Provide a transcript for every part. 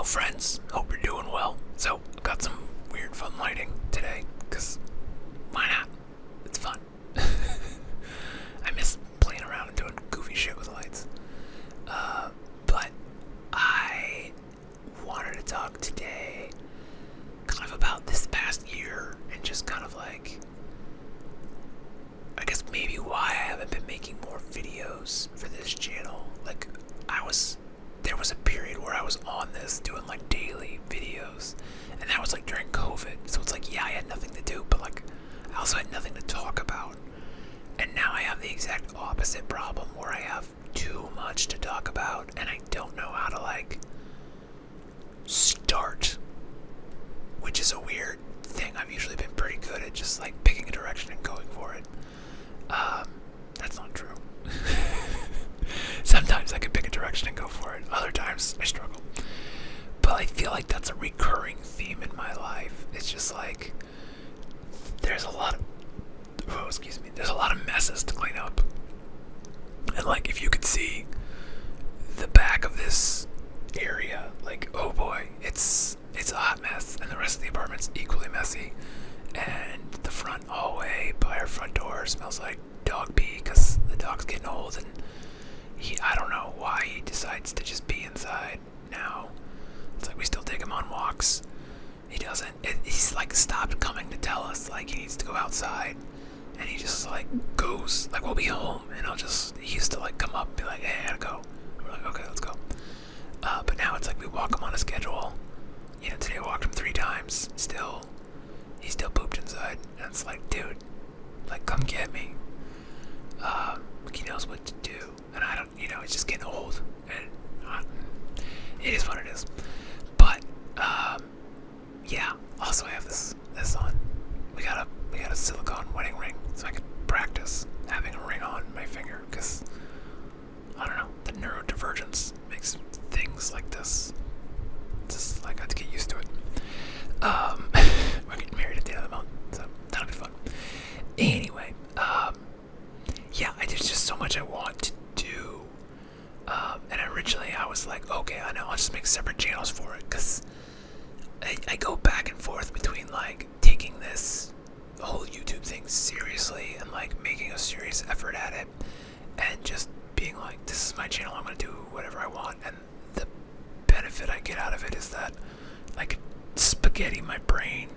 friends. Hope you're doing well. So, I've got some weird fun lighting today, because why not? It's fun. I miss playing around and doing goofy shit with lights. But I wanted to talk today kind of about this past year and just kind of like, I guess maybe why I haven't been making more videos for this channel. Like, there was a period where I was on this doing like daily videos, and that was like during COVID, so it's like, yeah, I had nothing to do, but like I also had nothing to talk about. And now I have the exact opposite problem where I have too much to talk about and I don't know how to like start, which is a weird thing. I've usually been pretty good at just like picking a direction and going for it. That's not true. Sometimes I can pick a direction and go for it. Other times I struggle. But I feel like that's a recurring theme in my life. It's just like there's a lot of messes to clean up. And like if you could see the back of this area, like oh boy, it's a hot mess, and the rest of the apartment's equally messy. And the front hallway by our front door smells like dog pee because the dog's getting old, and I don't know why he decides to just be inside now. It's like we still take him on walks. He doesn't. He's like stopped coming to tell us like he needs to go outside, and he just like goes. Like we'll be home, and he used to like come up and be like, "Hey, I gotta go." We're like, "Okay, let's go." But now it's like we walk him on a schedule. You know, today I walked him 3 times. He still pooped inside, and it's like, dude, like come get me. He knows what to do, and I don't. You know, it's just getting old, and it is what it is. But yeah. Also, I have this on. We got a silicone wedding ring, so I can practice having a ring on my finger. Because I don't know, the neurodivergence makes things like this. Just like I have to get used to it. We're getting married at the end of the month, so that'll be fun. Anyway, yeah, there's just so much I want to do. And originally I was like, okay, I know, I'll just make separate channels for it, because I go back and forth between like taking this whole YouTube thing seriously and like making a serious effort at it, and just being like, this is my channel, I'm gonna do whatever I want. And the benefit I get out of it is that I could spaghetti my brain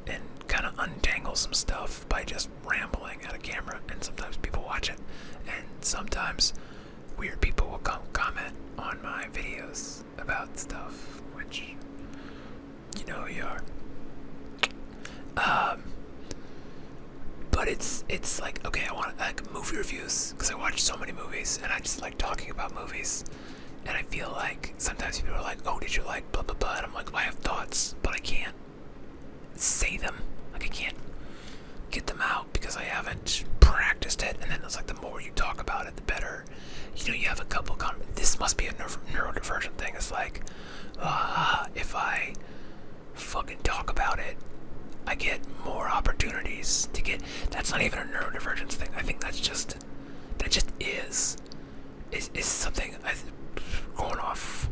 and kind of untangle some stuff by just rambling at a camera, and sometimes people watch it, and sometimes weird people will come comment on my videos about stuff, which you know who you are. But it's like, okay, I want like movie reviews, because I watch so many movies and I just like talking about movies. And I feel like sometimes people are like, oh, did you like blah blah blah, and I'm like, well, I have thoughts, but I can't say them. Like I can't get them out because I haven't practiced it. And then it's like the more you talk about it, the better. You know, you have a couple this must be a neurodivergent thing. It's like, if I fucking talk about it, I get more opportunities to get. That's not even a neurodivergence thing. I think that just is something. Going off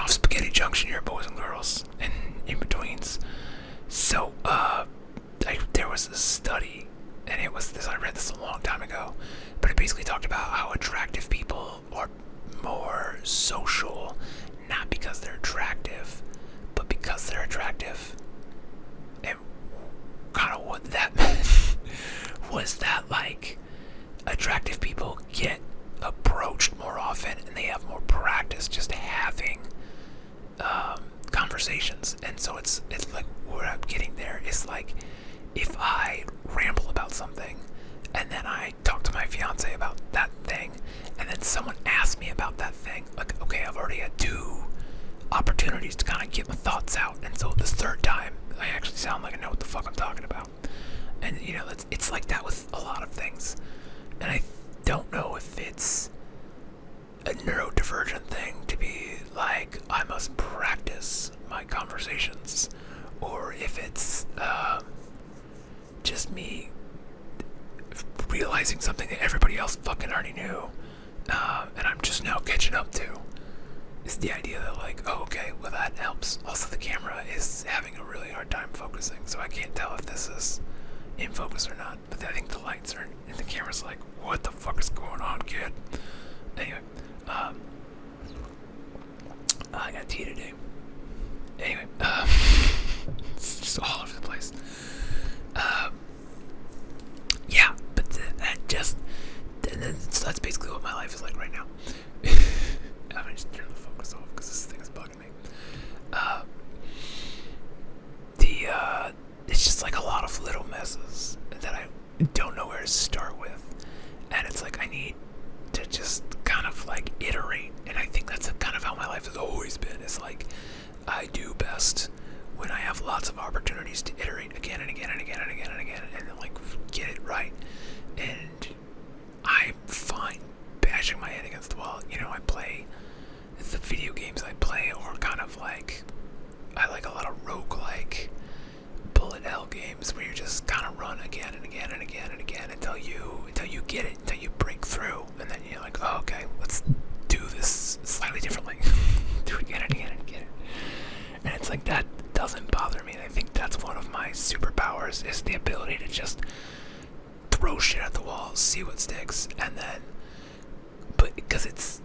spaghetti junction here, boys and girls, and in betweens. So there was this study, and it was this. I read this a long time ago, but it basically talked about how attractive people are more social, not because they're attractive, but because they're attractive. And kind of what that meant was that like attractive people get approached more often, and they have more practice just having conversations. And so it's like what I'm getting there is like, if I ramble about something and then I talk to my fiance about that thing, and then someone asks me about that thing, like, okay, I've already had 2 opportunities to kind of get my thoughts out, and so the third time I actually sound like I know what the fuck I'm talking about. And you know, it's like that with a lot of things, and I don't know if it's a neurodivergent thing to be like, I must practice my conversations, or if it's just me realizing something that everybody else fucking already knew, and I'm just now catching up to. it's the idea that like, oh, okay, well that helps. Also, the camera is having a really hard time focusing, so I can't tell if this is in focus or not. But I think the lights are, and the camera's like, what the fuck is going on, kid? Anyway, I got tea today. Anyway, it's just all over the place. Yeah, but that's basically what my life is like right now. I'm gonna just turn the focus off because this thing is bugging me. It's just like a lot of little messes that I don't know where to start with, and it's like I need to just kind of like iterate, and I think that's kind of how my life has always been. It's like I do best when I have lots of opportunities to iterate again and again and again and again and again, and then like get it right. And I'm fine bashing my head against the wall. You know, I play the video games I play, or kind of like I like a lot of roguelike bullet hell games where you just kind of run again and again and again and again until you get it, until you break through, and then you're like, oh, okay, let's do this slightly differently. Do it again and again and again. And it's like that doesn't bother me. I think that's one of my superpowers, is the ability to just throw shit at the wall, see what sticks, and then, but because it's,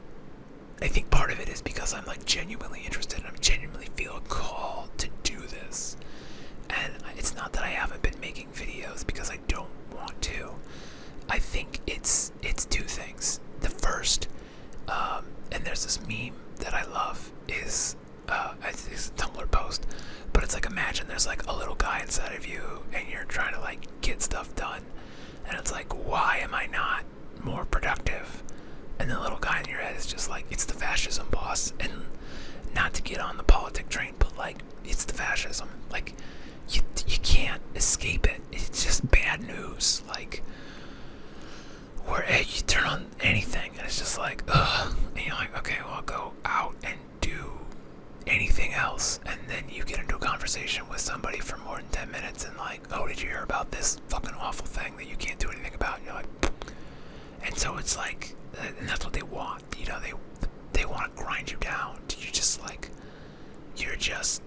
I think part of it is because I'm like genuinely interested, and I genuinely feel a call to do this. And it's not that I haven't been making videos because I don't want to. I think it's two things. The first, and there's this meme that I love, is it's a Tumblr post, but it's like, imagine there's like a little guy inside of you and you're trying to like get stuff done, and it's like, why am I not more productive? And the little guy in your head is just like, it's the fascism, boss. And not to get on the politic train, but like, it's the fascism. Like, you can't escape it. It's just bad news. Like, where you turn on anything and it's just like, ugh. And you're like, okay, well, I'll go out and do anything else. And then you get into a conversation with somebody for more than 10 minutes and like, oh, did you hear about this fucking awful thing that you can't do anything about? And you're like, and so it's like, and that's what they want. You know, they want to grind you down. You just like, you're just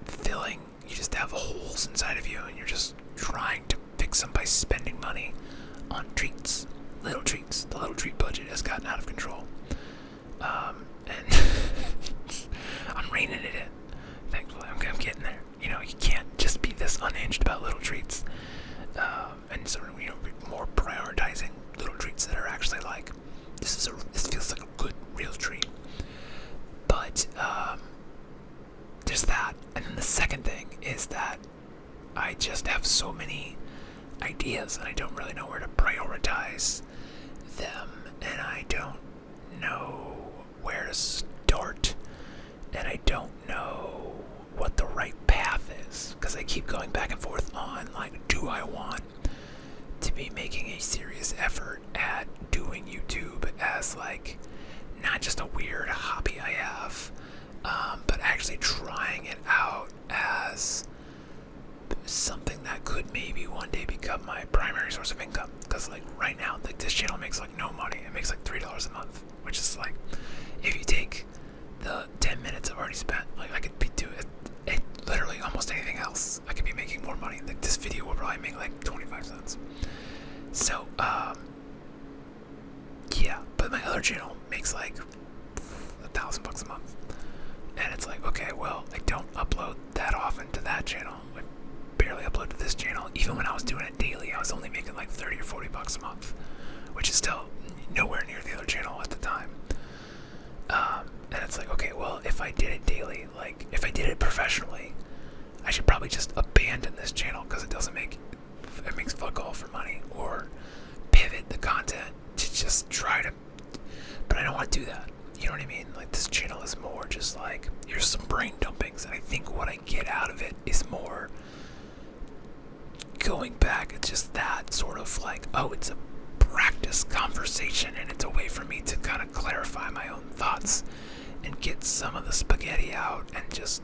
filling, you just have holes inside of you, and you're just trying to fix them by spending money on treats, little treats. The little treat budget has gotten out of control, and I'm reining it in. Thankfully, I'm getting there. You know, you can't just be this unhinged about little treats, and sort of, you know, more prioritizing little treats that are actually like, this feels like a good real treat. But there's that. And then the second thing is that I just have so many ideas and I don't really know where to prioritize them, and I don't know where to start, and I don't know what the right path is, because I keep going back and forth on like, do I want to be making a serious effort at doing YouTube as like not just a weird hobby I have, but actually trying it out as something that could maybe one day become my primary source of income. Because like right now, like this channel makes like no money. It makes like $3 a month, which is like, if you take the 10 minutes I've already spent, like I could be doing it literally almost anything else. I could be making more money. Like this video will probably make like 25 cents. So, yeah, but my other channel makes like $1,000 a month. And it's like, okay, well, I don't upload that often to that channel. I barely upload to this channel. Even when I was doing it daily, I was only making like $30 or $40 a month, which is still nowhere near the other channel at the time. And it's like, okay, well, if I did it daily, like if I did it professionally, I should probably just abandon this channel because it makes fuck all for money, or pivot the content to just try to, but I don't want to do that. You know what I mean? Like this channel is more just like, here's some brain dumpings, and I think what I get out of it is more going back. It's just that sort of like, oh, it's a practice conversation, and it's a way for me to kind of clarify my own thoughts and get some of the spaghetti out, and just,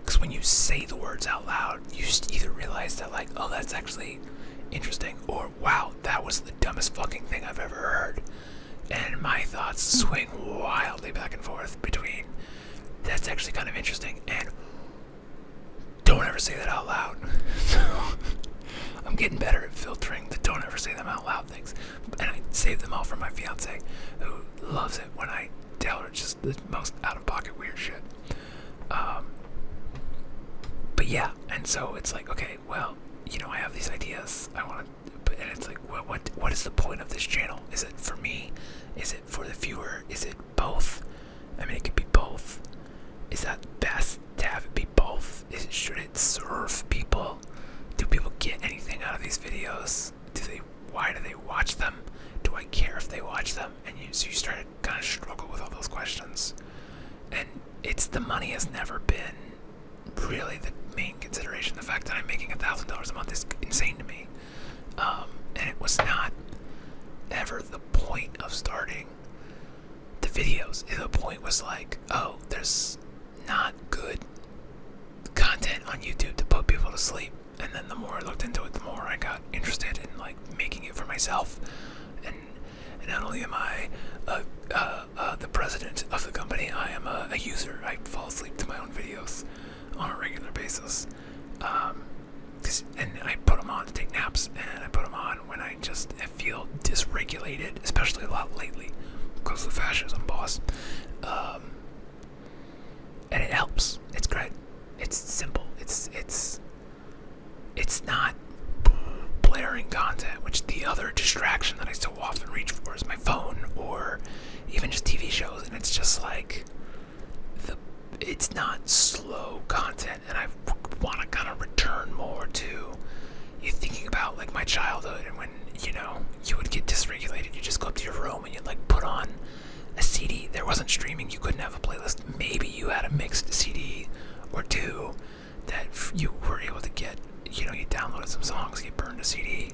because when you say the words out loud, you either realize that like, oh, that's actually interesting, or wow, that was the dumbest fucking thing I've ever heard. And my thoughts swing wildly back and forth between that's actually kind of interesting. And don't ever say that out loud. I'm getting better at filtering the don't ever say them out loud things. And I save them all for my fiance, who loves it when I tell her just the most out-of-pocket weird shit. But yeah, and so it's like, okay, well, I have these ideas. I want to, and it's like, well, what is the point of this channel? Is it for me? Is it for the viewer? Is it both? I mean, it could be both. Is that best to have it be both? Should it serve people? Do people get anything out of these videos? Why do they watch them? Do I care if they watch them? And so you start to kind of struggle with all those questions. And the money has never been really the main consideration. The fact that I'm making $1,000 a month is insane to me. And it was not ever the point of starting the videos. The point was like, oh, there's not good content on YouTube to put people to sleep. And then the more I looked into it, the more I got interested in like making it for myself. And not only am I the president of the company, I am a user. I fall asleep to my own videos on a regular basis. And I put them on to take naps, and I put them on when I just feel dysregulated, especially a lot lately because of fascism, boss. And it helps. It's great. It's simple. It's not blaring content, which the other distraction that I so often reach for is my phone or even just TV shows, and it's just like it's not slow content, and I want to kind of return more to you thinking about like my childhood, and when you would get dysregulated, you just go up to your room and you'd like put on a CD. There wasn't streaming, you couldn't have a playlist. Maybe you had a mixed CD or two that you were able to get. You downloaded some songs, you burned a CD,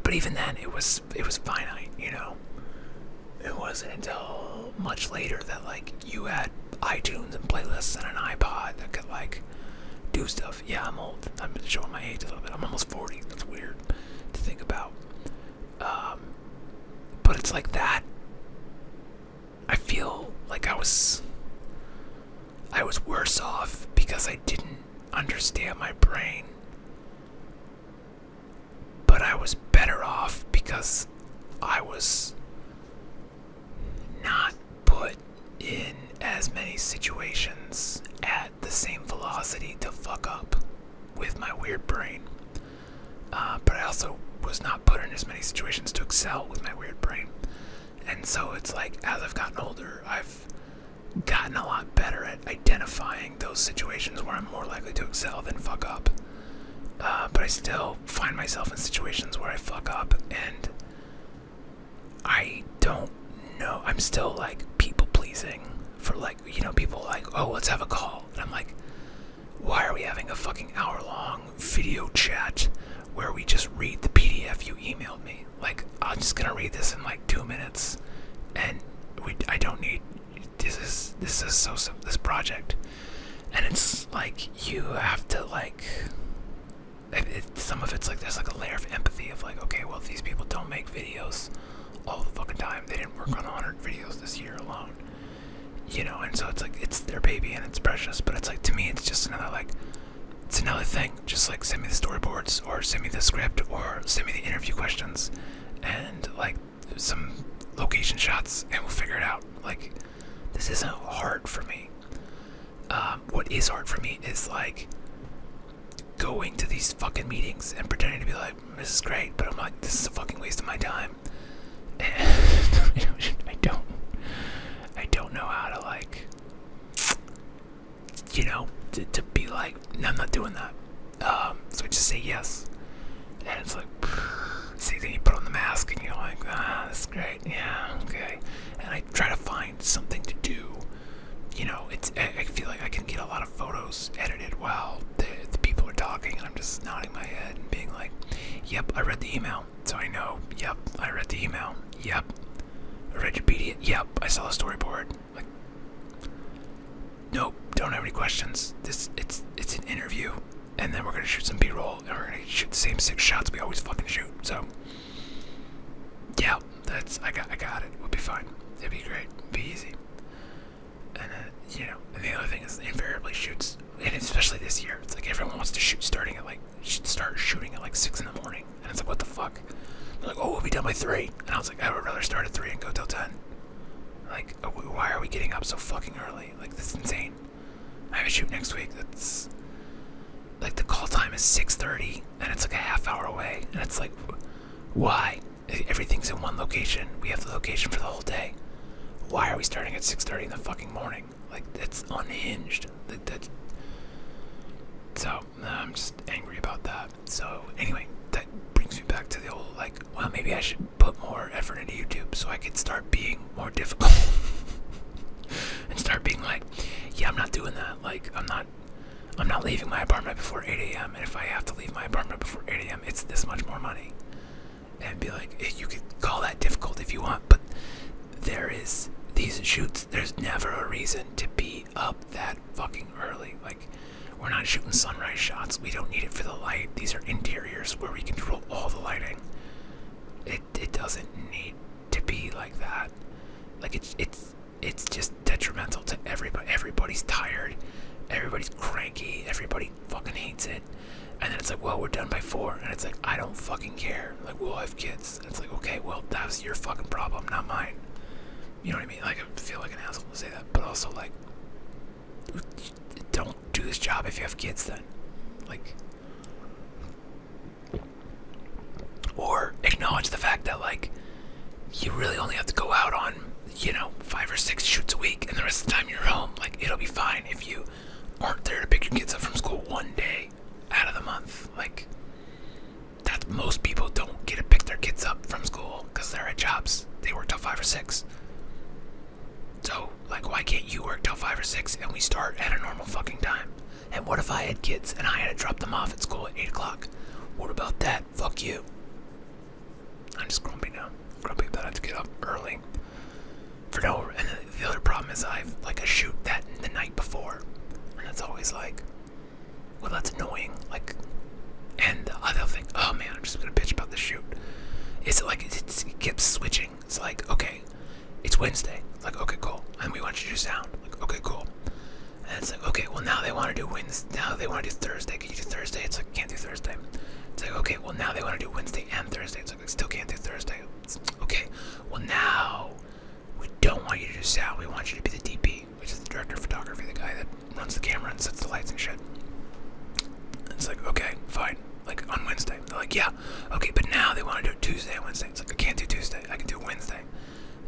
but even then it was finite. It wasn't until much later that like you had iTunes and playlists and an iPod that could like do stuff. Yeah, I'm old. I'm showing my age a little bit. I'm almost 40. That's weird to think about. But it's like that. I feel like I was worse off because I didn't understand my brain. But I was better off because I was not put in as many situations at the same velocity to fuck up with my weird brain. But I also was not put in as many situations to excel with my weird brain. And so it's like, as I've gotten older, I've gotten a lot better at identifying those situations where I'm more likely to excel than fuck up. But I still find myself in situations where I fuck up, and I don't know. I'm still like people pleasing for like, people like, oh, let's have a call. And I'm like, why are we having a fucking hour-long video chat where we just read the PDF you emailed me? Like, I'm just gonna read this in like 2 minutes, and I don't need. This is so simple, this project, and it's like you have to like. Some of it's like there's like a layer of empathy of like, okay, well, these people don't make videos all the fucking time. They didn't work on 100 videos this year alone, and so it's like it's their baby and it's precious. But it's like, to me, it's just it's another thing. Just like send me the storyboards or send me the script or send me the interview questions and like some location shots, and we'll figure it out. Like, this isn't hard for me. What is hard for me is like going to these fucking meetings and pretending to be like, this is great, but I'm like, this is a fucking waste of my time. And I don't know how to like, to be like, no, I'm not doing that. So I just say yes, and it's like, see, then you put on the mask and you're like, this is great, yeah, okay, and I try to find something to do. I feel like I can get a lot of photos edited while the people are talking, and I'm just nodding my head and being like, yep, I read the email, so I know, yep, I read the email, yep, I read your PDF, yep, I saw the storyboard, like, nope, don't have any questions, it's an interview, and then we're gonna shoot some B-roll, and we're gonna shoot the same 6 shots we always fucking shoot, so, yeah, I got it, we'll be fine, it'll be great, it'll be easy. And and the other thing is shoot next week. That's like the call time is 6:30, and it's like a half hour away, and it's like, why? Everything's in one location. We have the location for the whole day. Why are we starting at 6:30 in the fucking morning? Like, that's unhinged. Like, that. So I'm just angry about that. So anyway, that brings me back to the old, like, well, maybe I should put more effort into YouTube so I could start being more difficult and start being like, yeah, I'm not doing that. Like, I'm not leaving my apartment before 8 a.m. And if I have to leave my apartment before 8 a.m., it's this much more money. And be like, hey, you could call that difficult if you want, but there is these shoots. There's never a reason to be up that fucking early. Like, we're not shooting sunrise shots. We don't need it for the light. These are interiors where we control all the lighting. It doesn't need to be like that. Like, it's just detrimental to everybody. Everybody's tired. Everybody's cranky. Everybody fucking hates it. And then it's like, well, we're done by 4. And it's like, I don't fucking care. Like, we'll have kids. And it's like, okay, well, that was your fucking problem, not mine. You know what I mean? Like, I feel like an asshole to say that. But also, like, don't do this job if you have kids then. Like, or acknowledge the fact that, like, you really only have to go out on, 5 or 6 shoots a week, and the rest of the time you're home. Like, it'll be fine if you aren't there to pick your kids up from school one day out of the month. Like, that most people don't get to pick their kids up from school because they're at jobs. They work till 5 or 6. So, like, why can't you work till 5 or 6 and we start at a normal fucking time? And what if I had kids and I had to drop them off at school at 8 o'clock? What about that? Fuck you. I'm just grumpy now. Grumpy that I have to get up early. And the other problem is I have, like, a shoot that the night before. And it's always like, well, that's annoying. Like, and the other thing, oh man, I'm just gonna bitch about this shoot. It's like, it keeps switching. It's like, okay, it's Wednesday. It's like, okay, cool. And we want you to do sound. Like, okay, cool. And it's like, okay, well, now they want to do Wednesday. Now they want to do Thursday. Can you do Thursday? It's like, can't do Thursday. It's like, okay, well, now they want to do Wednesday and Thursday. It's like, I still can't do Thursday. It's, okay, well, now we don't want you to do sound. We want you to be the DP, which is the director of photography, the guy that runs the camera and sets the lights and shit. And it's like, okay, fine. Like, on Wednesday. They're like, yeah, okay, but now they want to do it Tuesday and Wednesday. It's like, I can't do Tuesday. I can do Wednesday.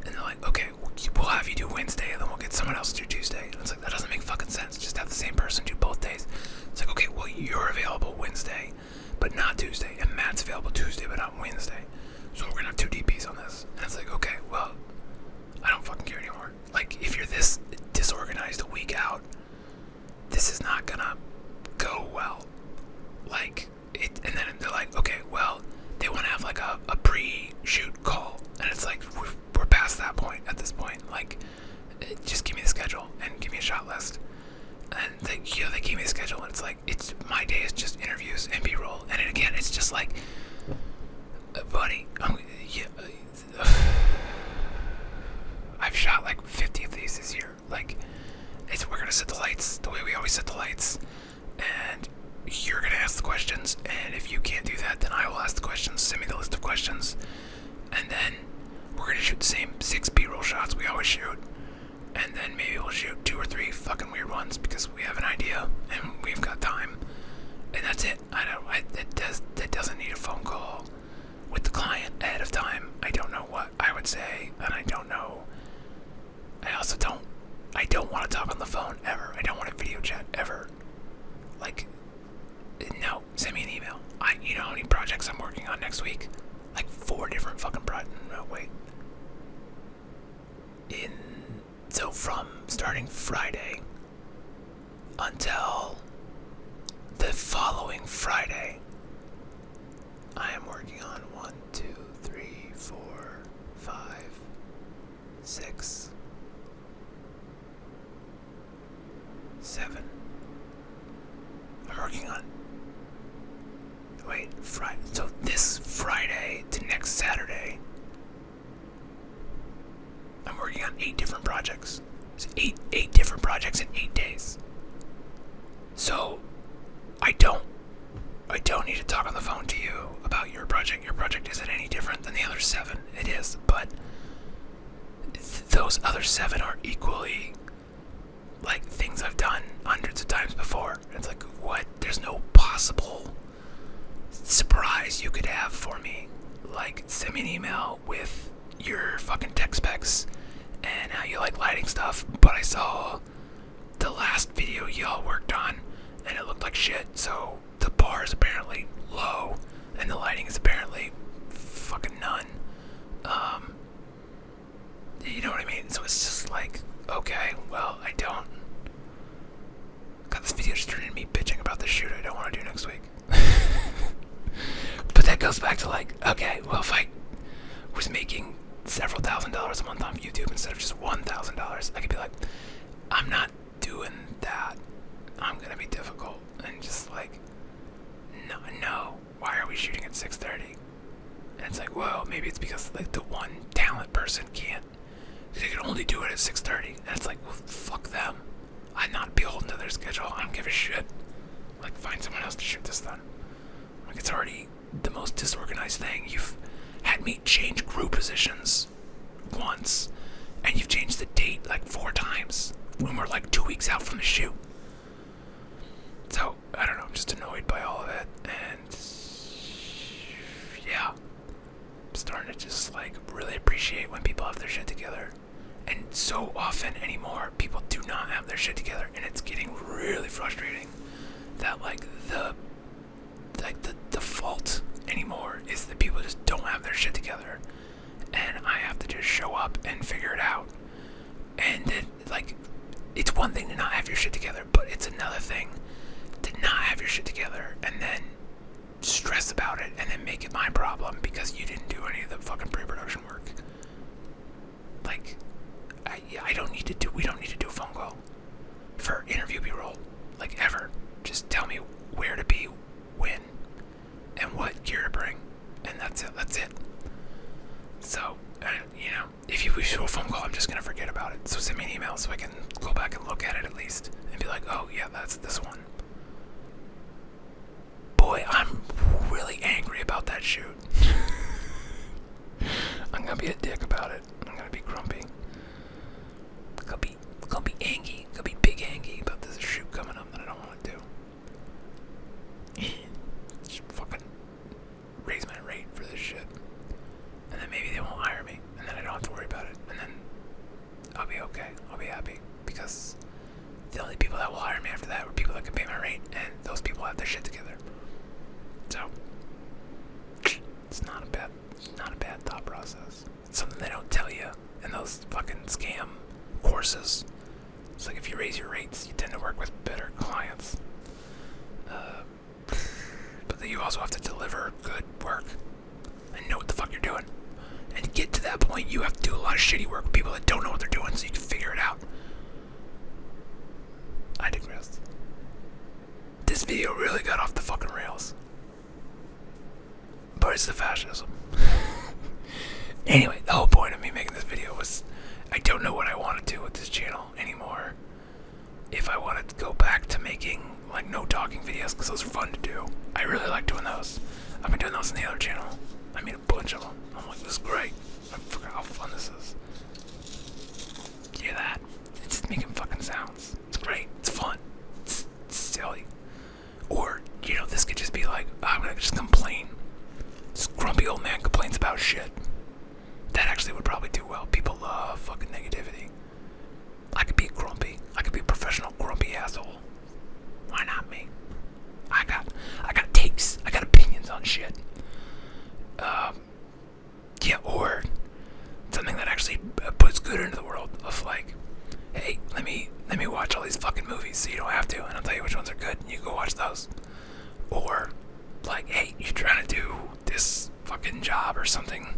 And they're like, okay, we'll have you do Wednesday, and then we'll get someone else to do Tuesday. And it's like, that doesn't make fucking sense. Just have the same person do both days. It's like, okay, well, you're available Wednesday, but not Tuesday. And Matt's available Tuesday, but not Wednesday. So we're going to have 2 DPs on this. And it's like, okay, well, I don't fucking care anymore. Like, if you're this disorganized a week out, this is not going to go well. Like, and then they're like, okay, well, they want to have, like, a pre-shoot call. And it's like, we're past that point at this point. Like, just give me the schedule and give me a shot list. And they gave me the schedule, and it's like, my day is just interviews and B-roll. And again, it's just like, buddy, I've shot like 50 of these this year. Like, we're gonna set the lights the way we always set the lights, and you're gonna ask the questions. And if you can't do that, then I will ask the questions. Send me the list of questions, and then we're gonna shoot the same 6 B-roll shots we always shoot. And then maybe we'll shoot 2 or 3 fucking weird ones because we have an idea and we've got time. And that's it. That doesn't need a phone call with the client ahead of time. I don't know what I would say, and I don't know. I don't want to talk on the phone ever. I don't want to video chat ever. Like, no, send me an email. You know how many projects I'm working on next week? Like 4 different fucking projects. No, wait. So from starting Friday until the following Friday, I am working on 1, 2, 3, 4, 5, 6, 7. I'm working on, Friday. So this Friday to next Saturday, I'm working on 8 different projects. It's 8 different projects in 8 days. So I don't need to talk on the phone to you about your project. Your project isn't any different than the other 7. It is, but those other 7 are equally like things I've done hundreds of times surprise you could have for me. Like, send me an email with your fucking tech specs and how you like lighting stuff. But I saw the last video y'all worked on and it looked like shit, so the bar is apparently low and the lighting is apparently fucking none. You know what I mean? So it's just like, okay, well, I don't. God, this video just turned into me bitching about the shoot I don't want to do next week. But that goes back to like, okay, well, if I was making several $1,000s a month on YouTube instead of just $1,000, I could be like, I'm not doing that. I'm gonna be difficult and just like, no. Why are we shooting at 6:30? And it's like, well, maybe it's because like the one talent person can't. They can only do it at 6:30, and it's like, well, fuck them. I'm not beholden to their schedule. I don't give a shit. Like, find someone else to shoot this then. Like, it's already the most disorganized thing. You've had me change crew positions once, and you've changed the date like 4 times when we're like 2 weeks out from the shoot. So, I don't know, I'm just annoyed by all of it, and yeah. I'm starting to just like really appreciate when people have their shit together. And so often anymore, people do not have their shit together, and it's getting really frustrating that like the fault anymore is that people just don't have their shit together, and I have to just show up and figure it out. And then like, it's one thing to not have your shit together, but it's another thing to not have your shit together and then stress about it and then make it my problem because you didn't do any of the fucking pre-production work. Like, we don't need to do a phone call for interview B-roll, like, ever. Just tell me where to be, when, and what gear to bring, and that's it. So, you know, if you wish to a phone call, I'm just gonna forget about it. So send me an email so I can go back and look at it at least and be like, oh yeah, that's this one. Boy, I'm really angry about that shoot. I'm gonna be a dick about it. I'm gonna be grumpy. Gonna be angry. Gonna be big angry about this shoot coming up that I don't want to do. Just fucking raise my rate for this shit. And then maybe they won't hire me. And then I don't have to worry about it. And then I'll be okay. I'll be happy. Because the only people that will hire me after that were people that can pay my rate. And those people have their shit together. So, it's not a bad thought process. It's something they don't tell you in those fucking scam courses. It's like if you raise your rates, you tend to work with better clients. But then you also have to deliver good work and know what the fuck you're doing. And to get to that point, you have to do a lot of shitty work with people that don't know what they're doing so you can figure it out. I digress. This video really got off the fucking rails. But it's the fascism. Anyway, the whole point of me making this video was I don't know what I want to do with this channel anymore. If I wanted to go back to making like no talking videos, because those are fun to do. I really like doing those. I've been doing those on the other channel. I made a bunch of them. I'm like, this is great. I forgot how fun this is. Hear that? It's just making fucking sounds. It's great. It's fun. It's silly. Or, you know, this could just be like, I'm gonna just complain. This grumpy old man complains about shit. That actually would probably do well. People love fucking negativity. I could be grumpy. I could be a professional grumpy asshole. Why not me? I got takes. I got opinions on shit. Yeah, or something that actually puts good into the world of like, hey, let me watch all these fucking movies so you don't have to, and I'll tell you which ones are good, and you go watch those. Or like, hey, you're trying to do this fucking job or something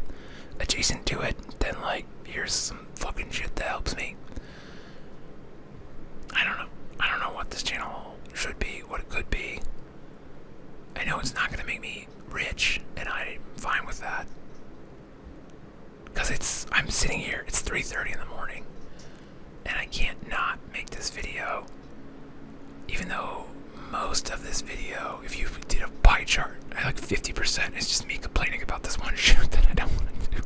adjacent to it, then like, here's some fucking shit that helps me. I don't know what this channel should be, what it could be. I know it's not gonna make me rich, and I'm fine with that. Cause I'm sitting here, it's 3:30 in the morning, and I can't not make this video. Even though most of this video, if you did a pie chart, like 50% is just me complaining about this one shoot that I don't want to do.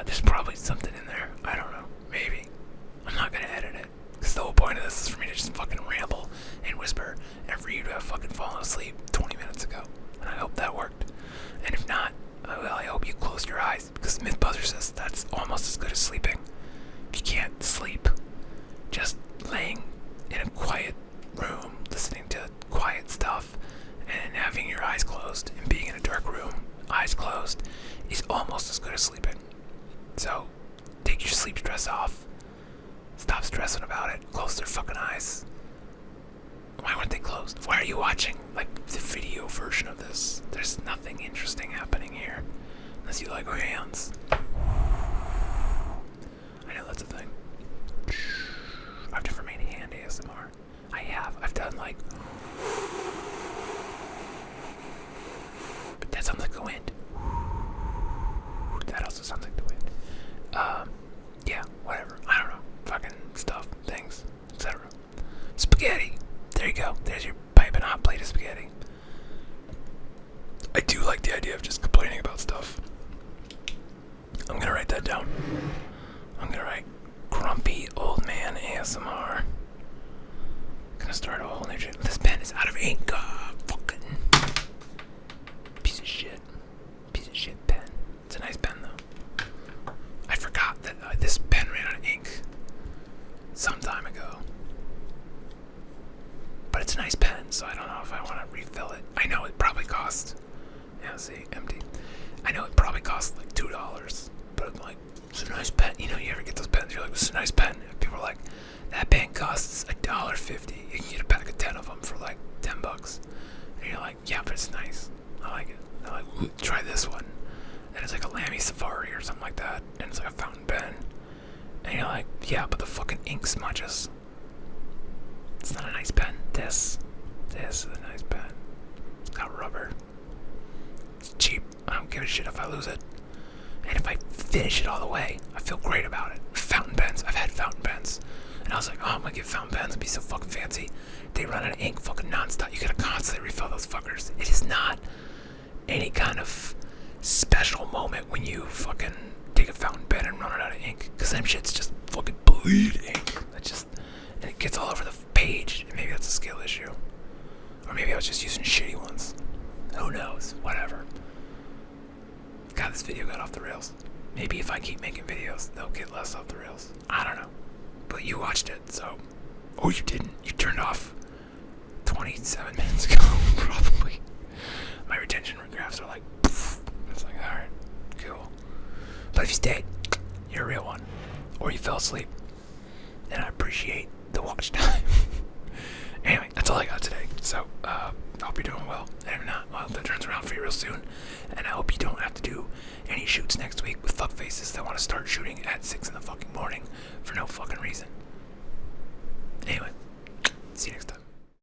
There's probably something in there. I don't know. Maybe. I'm not gonna edit it. Because the whole point of this is for me to just fucking ramble and whisper and for you to have fucking fallen asleep 20 minutes ago. in a quiet room, listening to quiet stuff, and having your eyes closed, and being in a dark room, eyes closed, is almost as good as sleeping. So, take your sleep stress off. Stop stressing about it. Close their fucking eyes. Why weren't they closed? Why are you watching, like, the video version of this? There's nothing interesting happening here. Unless you like hands. I know that's a thing. I've never made hand ASMR. I have. I've done, like... But that sounds like the wind. That also sounds like the wind. Yeah, whatever. I don't know. Fucking stuff, things, etc. Spaghetti. There you go. There's your piping hot plate of spaghetti. I do like the idea of just complaining about stuff. I'm gonna write that down. I'm gonna write grumpy old man ASMR. Gonna start a whole new shit. This pen is out of ink. Fucking piece of shit. Piece of shit pen. It's a nice pen though. I forgot that this pen ran out of ink some time ago. But it's a nice pen, so I don't know if I want to refill it. I know it probably cost. Yeah, see, empty. I know it probably cost like $2, but I'm like, it's a nice pen. You know, you ever get those pens? You're like, it's a nice pen. And people are like, that pen costs $1.50. You can get a pack of 10 of them for like $10. And you're like, yeah, but it's nice. I like it. They're like, ooh, try this one. And it's like a Lamy Safari or something like that. And it's like a fountain pen. And you're like, yeah, but the fucking ink smudges. It's not a nice pen. This is a nice pen. It's got rubber. It's cheap. I don't give a shit if I lose it. And if I finish it all the way, I feel great about it. Fountain pens. I've had fountain pens. And I was like, oh, I'm gonna get fountain pens. It'd be so fucking fancy. They run out of ink fucking nonstop. You gotta constantly refill those fuckers. It is not any kind of special moment when you fucking take a fountain pen and run it out of ink. Because them shits just fucking bleed ink. And it gets all over the page. And maybe that's a skill issue. Or maybe I was just using shitty ones. Who knows? Whatever. God, this video got off the rails. Maybe if I keep making videos, they'll get less off the rails. I don't know. But you watched it, so... Oh, you didn't. You turned off 27 minutes ago, probably. My retention graphs are like... Poof. It's like, alright, cool. But if you stayed, you're a real one. Or you fell asleep. And I appreciate the watch time. Anyway, that's all I got today. So, I hope you're doing well. And if not, well, that turns around for you real soon. And I hope you don't have to do any shoots next week with fuckfaces that want to start shooting at 6 in the fucking morning for no fucking reason. Anyway, see you next time.